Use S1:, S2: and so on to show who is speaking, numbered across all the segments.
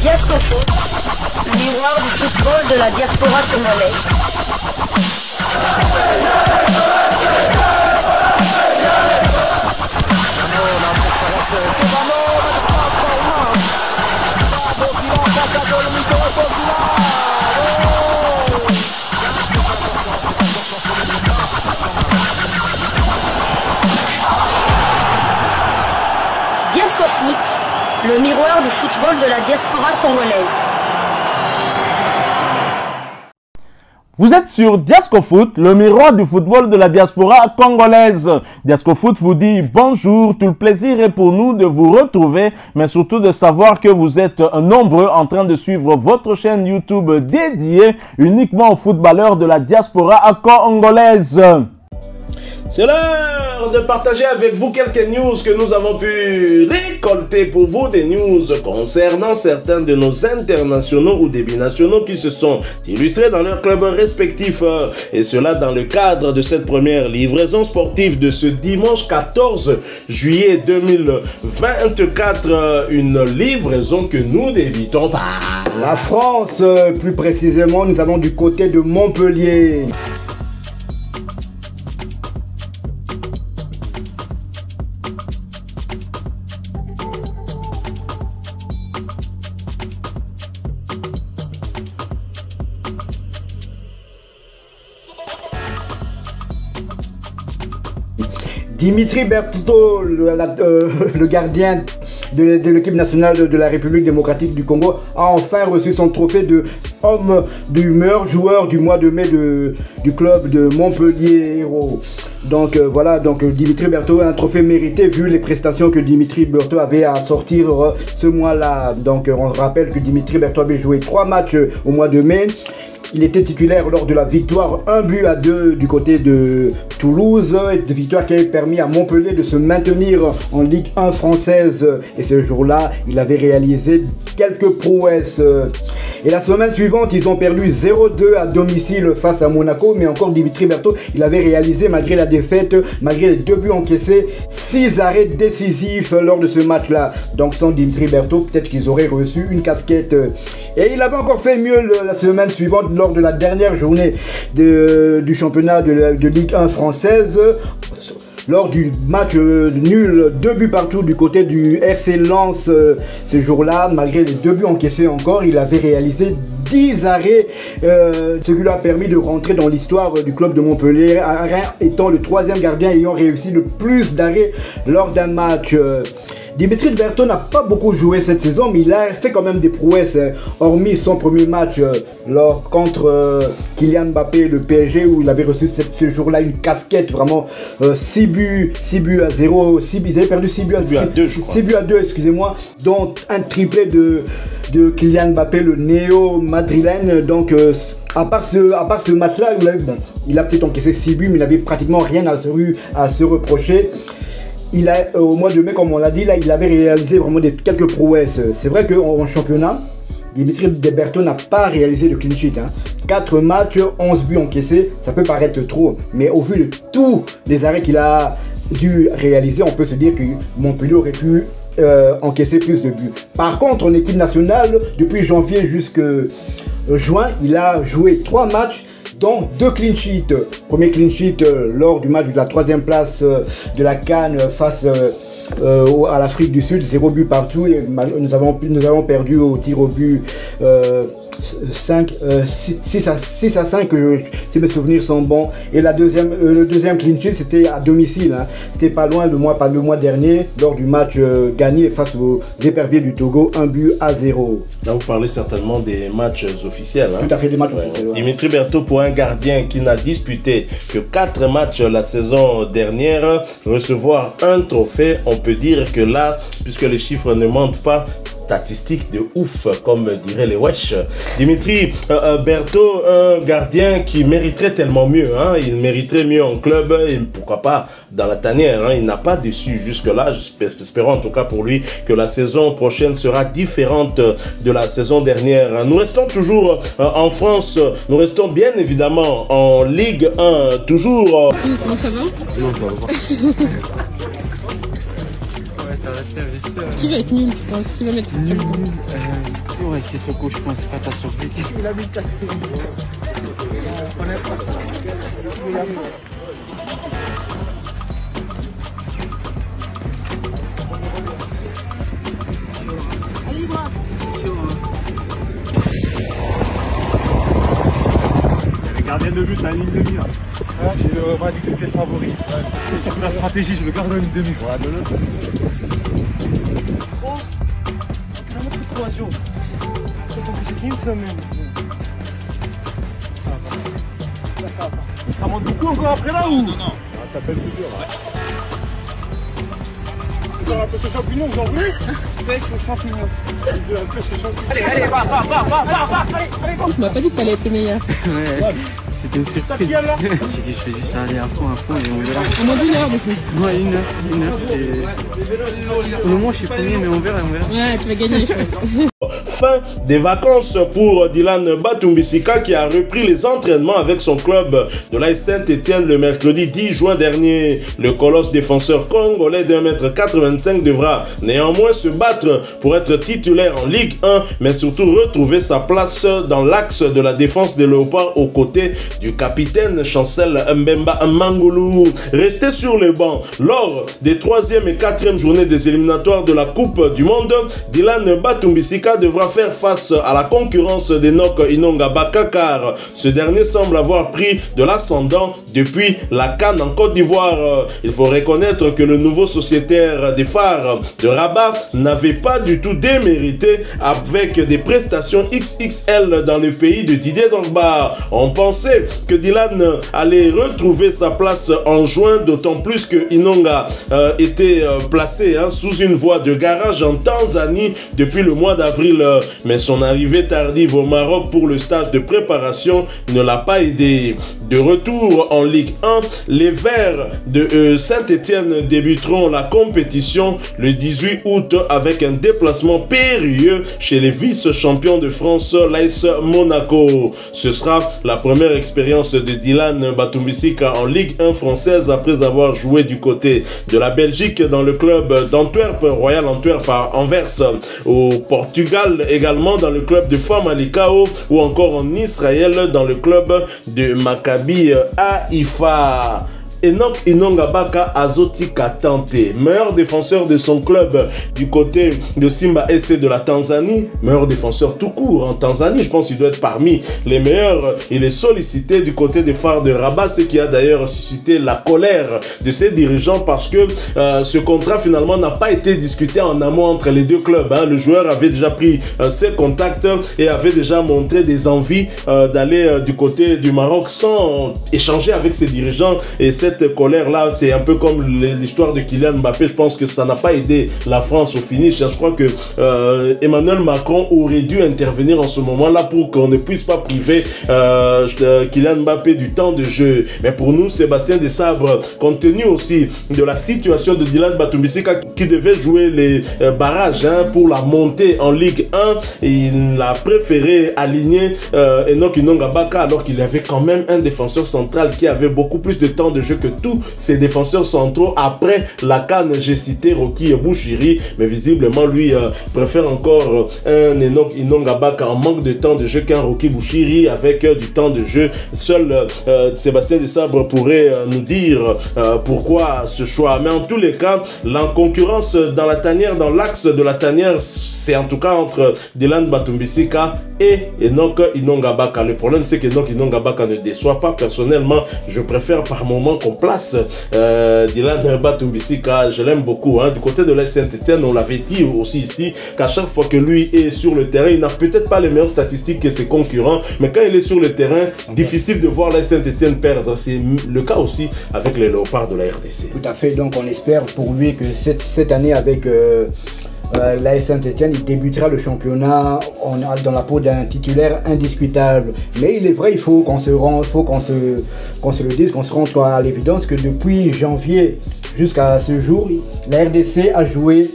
S1: Diascofoot, miroir du football de la diaspora congolaise. Diascofoot, le miroir du football de la diaspora congolaise.
S2: Vous êtes sur Diascofoot, le miroir du football de la diaspora congolaise. Diascofoot vous dit bonjour, tout le plaisir est pour nous de vous retrouver, mais surtout de savoir que vous êtes nombreux en train de suivre votre chaîne YouTube dédiée uniquement aux footballeurs de la diaspora congolaise.
S3: C'est l'heure de partager avec vous quelques news que nous avons pu récolter pour vous, des news concernant certains de nos internationaux ou des binationaux qui se sont illustrés dans leurs clubs respectifs. Et cela dans le cadre de cette première livraison sportive de ce dimanche 14 juillet 2024. Une livraison que nous débutons par
S4: la France, plus précisément, nous allons du côté de Montpellier. Dimitri Berthaud, le gardien de l'équipe nationale de la République démocratique du Congo, a enfin reçu son trophée de homme du meilleur joueur du mois de mai du club de Montpellier Héros. Donc voilà, donc Dimitri Berthaud a un trophée mérité vu les prestations que Dimitri Berthaud avait à sortir ce mois-là. Donc on se rappelle que Dimitri Berthaud avait joué 3 matchs au mois de mai. Il était titulaire lors de la victoire 1-2 du côté de Toulouse, une victoire qui avait permis à Montpellier de se maintenir en Ligue 1 française. Et ce jour-là, il avait réalisé quelques prouesses. Et la semaine suivante, ils ont perdu 0-2 à domicile face à Monaco. Mais encore Dimitri Berthaud, il avait réalisé, malgré la défaite, malgré les 2 buts encaissés, 6 arrêts décisifs lors de ce match-là. Donc sans Dimitri Berthaud, peut-être qu'ils auraient reçu une casquette. Et il avait encore fait mieux la semaine suivante lors de la dernière journée du championnat de Ligue 1 française. Lors du match nul, 2 buts partout du côté du RC Lens ce jour-là, malgré les 2 buts encaissés encore, il avait réalisé 10 arrêts, ce qui lui a permis de rentrer dans l'histoire du club de Montpellier, étant le 3e gardien ayant réussi le plus d'arrêts lors d'un match. Dimitri Berthaud n'a pas beaucoup joué cette saison, mais il a fait quand même des prouesses, hormis son premier match contre Kylian Mbappé, le PSG, où il avait reçu ce jour-là une casquette, vraiment 6 buts à 0, ils avaient perdu 6 buts à 2, excusez-moi, dont un triplé de Kylian Mbappé, le néo-madrilène. Donc à part ce match-là, il a peut-être encaissé 6 buts, mais il n'avait pratiquement rien à se reprocher. Au mois de mai, comme on l'a dit, là, il avait réalisé vraiment quelques prouesses. C'est vrai qu'en championnat, Dimitri Berthaud n'a pas réalisé de clean sheet. 4 matchs, 11 buts encaissés, ça peut paraître trop. Mais au vu de tous les arrêts qu'il a dû réaliser, on peut se dire que Montpellier aurait pu encaisser plus de buts. Par contre, en équipe nationale, depuis janvier jusqu'à juin, il a joué 3 matchs, dont 2 clean sheets. Premier clean sheet lors du match de la 3e place de la CAN face à l'Afrique du Sud, 0 but partout. Et nous avons perdu au tir au but 6 à 5, si mes souvenirs sont bons. Et le deuxième clean sheet, c'était à domicile. C'était pas loin le mois dernier, lors du match gagné face aux Éperviers du Togo, 1 but à 0.
S3: Là, vous parlez certainement des matchs officiels.
S4: Tout à fait, des matchs officiels.
S3: Dimitri Berthaud, pour un gardien qui n'a disputé que 4 matchs la saison dernière, recevoir un trophée, on peut dire que là, puisque les chiffres ne mentent pas, statistique de ouf, comme diraient les wesh. Dimitri Berthaud, un gardien qui mériterait tellement mieux. Il mériterait mieux en club et pourquoi pas dans la tanière. Il n'a pas déçu jusque-là. Espérons en tout cas pour lui que la saison prochaine sera différente de la saison dernière. Nous restons toujours en France. Nous restons bien évidemment en Ligue 1. Toujours.
S5: Comment ça va? Non, ça va pas. Ça va se faire, j'espère.
S6: Qui va être nul, tu penses? Qui va mettre
S5: Nul. Ouais, c'est Soko, je pense, pas ta surprise.
S7: Il a mis le casque. On connaît pas ça.
S6: Allez, bravo.
S7: Le gardien de but à une ligne de mire. On m'a dit que c'était le favori. C'est la stratégie, je le garde à une demi. Voilà, de l'autre. Oh, kilomètre 3 jours. J'ai une semaine. Ça va. Ça monte beaucoup encore après là ou? Non. T'appelles plus dur. Vous avez un peu ce champignon, vous en voulez? Pêche au champignon. Allez, va, allez,
S6: Tu m'as pas dit que t'allais être le meilleur.
S5: Ouais. C'était une surprise. J'ai dit, je vais juste aller à fond et on verra.
S6: En moins d'une heure, du coup.
S5: Ouais, une heure. Au moment, je suis premier, mais on verra.
S6: Ouais, tu vas gagner, je crois.
S3: Fin des vacances pour Dylan Batumbisika qui a repris les entraînements avec son club de l'AS Saint-Etienne le mercredi 10 juin dernier. Le colosse défenseur congolais d'1,85 m devra néanmoins se battre pour être titulaire en Ligue 1, mais surtout retrouver sa place dans l'axe de la défense des Léopards aux côtés du capitaine Chancel Mbemba Mangulu. Resté sur le banc lors des 3e et 4e journées des éliminatoires de la Coupe du Monde, Dylan Batumbisika devra faire face à la concurrence d'Enoch Inonga Baka car ce dernier semble avoir pris de l'ascendant depuis la CAN en Côte d'Ivoire. Il faut reconnaître que le nouveau sociétaire des phares de Rabat n'avait pas du tout démérité avec des prestations XXL dans le pays de Didier Drogba. On pensait que Dylan allait retrouver sa place en juin, d'autant plus que Inonga était placé sous une voie de garage en Tanzanie depuis le mois d'avril, mais son arrivée tardive au Maroc pour le stage de préparation ne l'a pas aidé. De retour en Ligue 1, les Verts de Saint-Etienne débuteront la compétition le 18 août avec un déplacement périlleux chez les vice-champions de France, l'AS Monaco. Ce sera la première expérience de Dylan Batumbisika en Ligue 1 française après avoir joué du côté de la Belgique dans le club d'Antwerp, Royal Antwerp à Anvers, au Portugal également dans le club de Famalicão ou encore en Israël dans le club de Maccabi Haïfa. Enoch Inonga Baka Azoti Katante, meilleur défenseur de son club du côté de Simba SC de la Tanzanie, meilleur défenseur tout court en Tanzanie, je pense qu'il doit être parmi les meilleurs. Il est sollicité du côté des phares de Rabat, ce qui a d'ailleurs suscité la colère de ses dirigeants parce que ce contrat finalement n'a pas été discuté en amont entre les deux clubs. Le joueur avait déjà pris ses contacts et avait déjà montré des envies d'aller du côté du Maroc sans échanger avec ses dirigeants, et cette colère-là, c'est un peu comme l'histoire de Kylian Mbappé. Je pense que ça n'a pas aidé la France au finish. Je crois que Emmanuel Macron aurait dû intervenir en ce moment-là pour qu'on ne puisse pas priver Kylian Mbappé du temps de jeu. Mais pour nous, Sébastien Desabre, compte tenu aussi de la situation de Dylan Batumbisika qui devait jouer les barrages pour la montée en Ligue 1, il a préféré aligner Enoch Inonga Baka alors qu'il y avait quand même un défenseur central qui avait beaucoup plus de temps de jeu que tous ces défenseurs centraux après la CAN. J'ai cité Rocky Bouchiri, mais visiblement lui préfère encore un Enoch Inonga Baka en manque de temps de jeu qu'un Rocky Bouchiri avec du temps de jeu. Seul Sébastien Desabre pourrait nous dire pourquoi ce choix. Mais en tous les cas, la concurrence dans la tanière, dans l'axe de la tanière, c'est en tout cas entre Dylan Batumbisika et Enoch Inonga Baka. Le problème, c'est qu'Enoch Inonga Baka ne déçoit pas. Personnellement, je préfère par moment qu'on place Dylan Batumbisika. Je l'aime beaucoup. Du côté de l'AS Saint-Etienne, on l'avait dit aussi ici, qu'à chaque fois que lui est sur le terrain, il n'a peut-être pas les meilleures statistiques que ses concurrents, mais quand il est sur le terrain, difficile de voir l'AS Saint-Etienne perdre. C'est le cas aussi avec les Léopards de la RDC.
S4: Tout à fait, donc on espère pour lui que cette année avec l'AS Saint-Etienne, il débutera le championnat dans la peau d'un titulaire indiscutable. Mais il est vrai, il faut qu'on se le dise, qu'on se rende à l'évidence que depuis janvier jusqu'à ce jour, la RDC a joué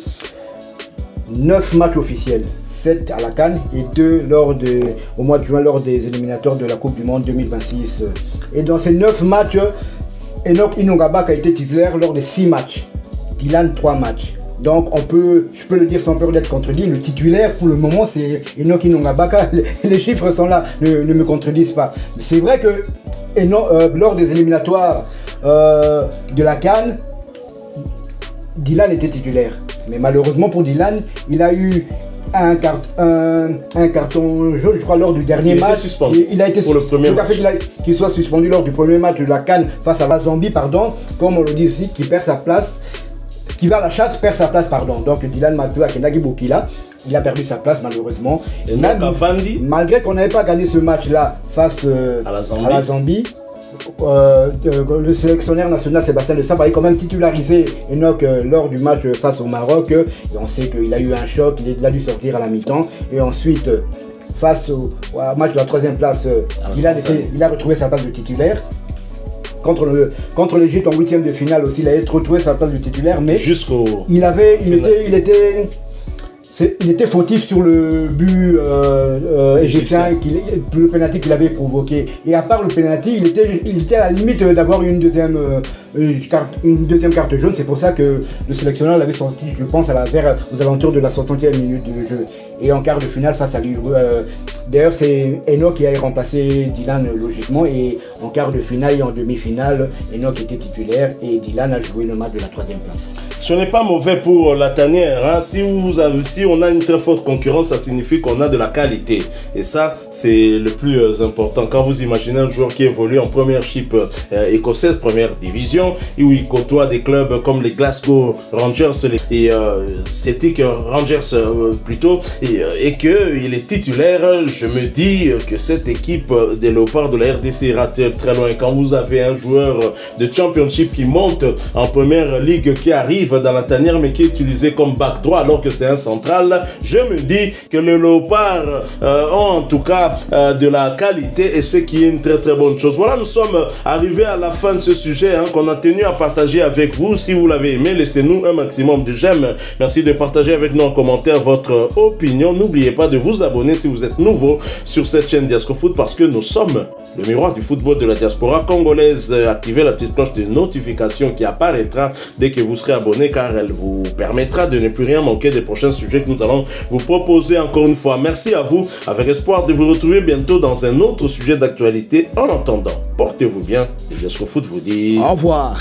S4: 9 matchs officiels. 7 à la CAN et 2 au mois de juin lors des éliminatoires de la Coupe du Monde 2026. Et dans ces 9 matchs, Enoch Inonga Baka a été titulaire lors de 6 matchs. Dylan 3 matchs. Donc je peux le dire sans peur d'être contredit, le titulaire pour le moment c'est Enoch Inongabaka. Les chiffres sont là, ne me contredisent pas. C'est vrai que lors des éliminatoires de la CAN, Dylan était titulaire. Mais malheureusement pour Dylan, il a eu un carton jaune, je crois, lors du dernier match.
S3: Il a été suspendu pour le premier match.
S4: Qu'il soit suspendu lors du premier match de la CAN face à la Zambie, pardon, comme on le dit ici, qui perd sa place, qui va à la chasse, perd sa place, pardon. Donc Dylan Matou Akenagi Bokila, il a perdu sa place malheureusement.
S3: Et même
S4: malgré qu'on n'avait pas gagné ce match-là face à la Zambie, le sélectionneur national Sébastien Le Sabre avait quand même titularisé Enoch lors du match face au Maroc, et on sait qu'il a eu un choc, il a dû sortir à la mi-temps, et ensuite face au match de la 3e place, il a retrouvé sa place de titulaire. Contre l'Égypte en 8e de finale aussi, il a retrouvé sa place de titulaire, mais il était fautif sur le but égyptien, le penalty qu'il avait provoqué. Et à part le penalty, il était à la limite d'avoir une deuxième carte jaune. C'est pour ça que le sélectionneur l'avait sorti, je pense, aux alentours de la 60e minute de jeu. Et en quart de finale face à lui. D'ailleurs, c'est Enoch qui a remplacé Dylan logiquement. Et en quart de finale et en demi-finale, Enoch était titulaire et Dylan a joué le match de la 3e place.
S3: Ce n'est pas mauvais pour la tanière. Hein. Si on a une très forte concurrence, ça signifie qu'on a de la qualité. Et ça, c'est le plus important. Quand vous imaginez un joueur qui évolue en premiership écossaise, première division, et où il côtoie des clubs comme les Glasgow Rangers et Celtic Rangers plutôt, et qu'il est titulaire, je me dis que cette équipe des Léopards de la RDC ira très loin. Quand vous avez un joueur de championship qui monte en première ligue, qui arrive dans la tanière mais qui est utilisé comme back droit alors que c'est un central, je me dis que les Léopards ont en tout cas de la qualité, et ce qui est une très très bonne chose. Voilà, nous sommes arrivés à la fin de ce sujet qu'on a tenu à partager avec vous. Si vous l'avez aimé, laissez-nous un maximum de j'aime. Merci de partager avec nous en commentaire votre opinion. N'oubliez pas de vous abonner si vous êtes nouveau sur cette chaîne Diascofoot, parce que nous sommes le miroir du football de la diaspora congolaise. Activez la petite cloche de notification qui apparaîtra dès que vous serez abonné, car elle vous permettra de ne plus rien manquer des prochains sujets que nous allons vous proposer. Encore une fois, merci à vous, avec espoir de vous retrouver bientôt dans un autre sujet d'actualité. En attendant, portez-vous bien, et Diascofoot vous dit
S4: au revoir.